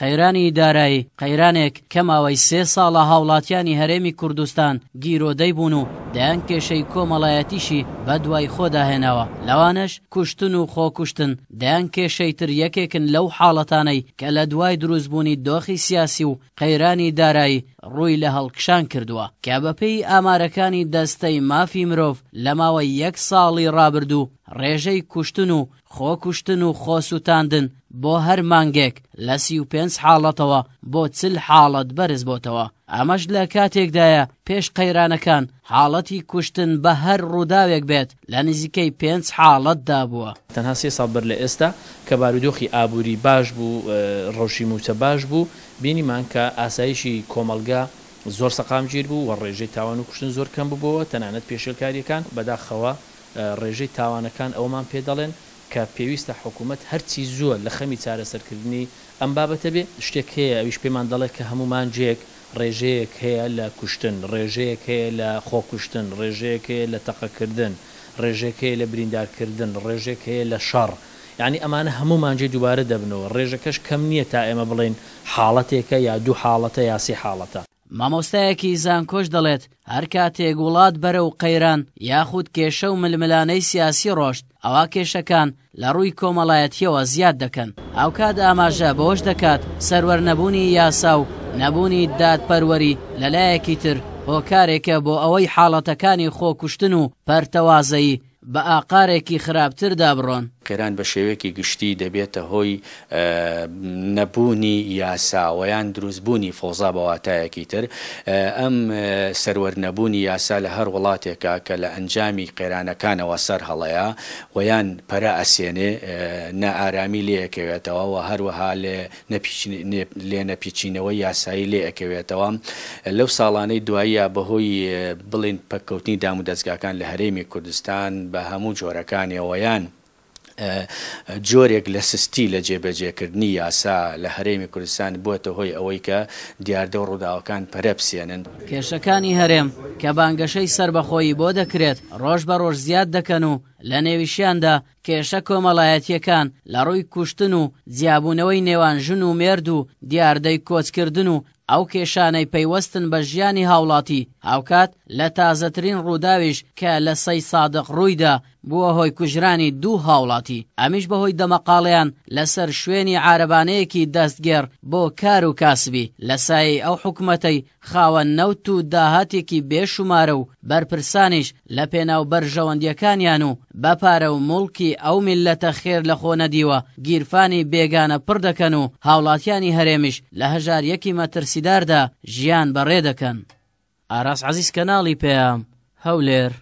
قەیرانی دارایی قەیرانێک کە ماوەی 3 ساڵە هاوڵاتیانی هەرێمی کوردستان گیرۆدەی بوون و دەیان کێشەی کۆمەڵایەتیشی بە دوای خۆداهێناوە. لەوانش کوشتن و خۆکوشتن دەیان کێشەی تر یەکێکن لەو حاڵەتانەی کە لە دوای دروستبوونی دۆخی سیاسی و قەیرانی دارایی ڕووی لە هەڵکشان کردووە کە بەپێی ئامارەکانی دەستەی مافی مرۆڤ لە ماوەی 1 ساڵی ڕابردوو ڕێژەی کوشتن و خۆکوشتن و خۆسووتاندن بۆ هەر مانگێک لە 35 حاڵەتەوە بۆ 40 حاڵەت بەرز بۆتەوە. ئەمەش لە کاتێکدایە پێش قەیرانەکان حاڵەتی کوشتن بە هەر ڕووداوێک بێت لە نزیکەی 5 حاڵەتدا بووە. تەنها 3 ساڵ بەر لە ئێستا کە بارودۆخی ئابووری باش بوو، ڕۆژی موچە باش بوو، بینیمان کە ئاسایشی کۆمەلگا زۆر سەقامگیر بوو و ڕێژەی تاوان و کوشتن زۆر کەم بووبەوە. تەنانەت پێشێلکاریەکان بەداخەوە ڕێژەی تاوانەکان ئەومان پێ دەڵێن کە پێویستە حکوومەت هەرچی زۆر لە خەمی چارەسەرکردنی ئەم بابەتە بێ. شتێک هەیە ئەویش پێمان دەڵێت کە هەمومان جێک ڕێژەیەک هەیە لە کوشتن، ڕێژەیەک هەیە لە خۆکوشتن، ڕێژەیەک هەیە لە تەقەکردن، ڕێژێک هەیە لە بریندارکردن، ڕێژێک هەیە لە شەڕ. یعنی ئەمانە هەمومان جێ دووبارە دەبنەوە. ڕێژەکەش کەم نییە تا ئێمە بڵێن حاڵەتێکە یا 2 حاڵەتە یا 3 حاڵەتە. مامۆستایەکی زانکۆش دەڵێت هەر کاتێک وڵات بەرە و قەیران یاخود کێشە و ململانەی سیاسی ڕۆشت، ئەوا کێشەکان لە ڕووی کۆمەڵایەتیەوە زیاد دەکەن. ئەو کات ئاماژە بەوەش دەکات سەروەرنەبوونی یاسا و نەبوونی دادپەروەری لەلایەکی تر هۆکارێکە بۆ ئەوەی حاڵەتەکانی خۆکوشتن و پەرتەوازایی بە ئاقارێکی خراپتردا بڕۆن. قەیران بە شێوەیەکی گشتی دەبێتە هۆی نەبوونی یاساوەیان دروستبوونی فۆزا بە واتایەکی تر. ئەم سەروەرنەبوونی یاسا لە هەر وڵاتێکە کە لە ئەنجامی قەیرانەکانەوە سەر هەڵەیە ویان پەرە ئەسێنێ نەئارامی لێ ئەکەوێتەوە و هەروەها لێ نەپیچینەوەی یاسایی لێ ئەکەوێتەوە. لەو ساڵانەی دواییە بەهۆی بڵێن پەککەوتنی دام و دەستگاکان لە هەرێمی کوردستان بە هەموو جۆرەکانیەوەیان جۆرێک لە سستی لە جێبەجێکردنی یاسا لە هەرێمی کوردستان بووەتە هۆی ئەوەی کە دیاردە و ڕووداوەکان پەرە بسێنن. کێشەکانی هەرێم کە بانگەشەی سربەخۆیی بۆ دەکرێت ڕۆژ بە ڕۆژ زیاد دەکەن و لە نێویشیاندا کێشە کۆمەڵایەتیەکان لە ڕووی کوشتن و جیابوونەوەی نێوان ژن و مێرد و دیاردەی کۆچکردن و ئەو کێشانەی پەیوەستن بە ژیانی هاوڵاتی هاوکات لە تازەترین ڕووداویش کە لە 3 سادق ڕوویدا بووە هۆی کوژرانی 2 هاوڵاتی. ئەمیش بەهۆی دەمەقاڵیان لەسەر شوێنی عارەبانەیەکی دەستگێر بۆ کار و کاسبی لە سایەی ئەو حکومەتەی خاوەن نەوت و داهاتێکی بێشومارە و بەرپرسانیش لە پێناو بەرژەوەندیەکانیان و بەپارە و موڵکی ئەو میلەتە خێر لە خۆ نەدیوە گیرفانی بێگانە پڕ دەکەن و هاوڵاتیانی هەرێمیش لە هەژاریەکی مەترسیداردا ژیان بەڕێ دەکەن. ئاراس عەزیز کەناڵی پێیام هەولێر.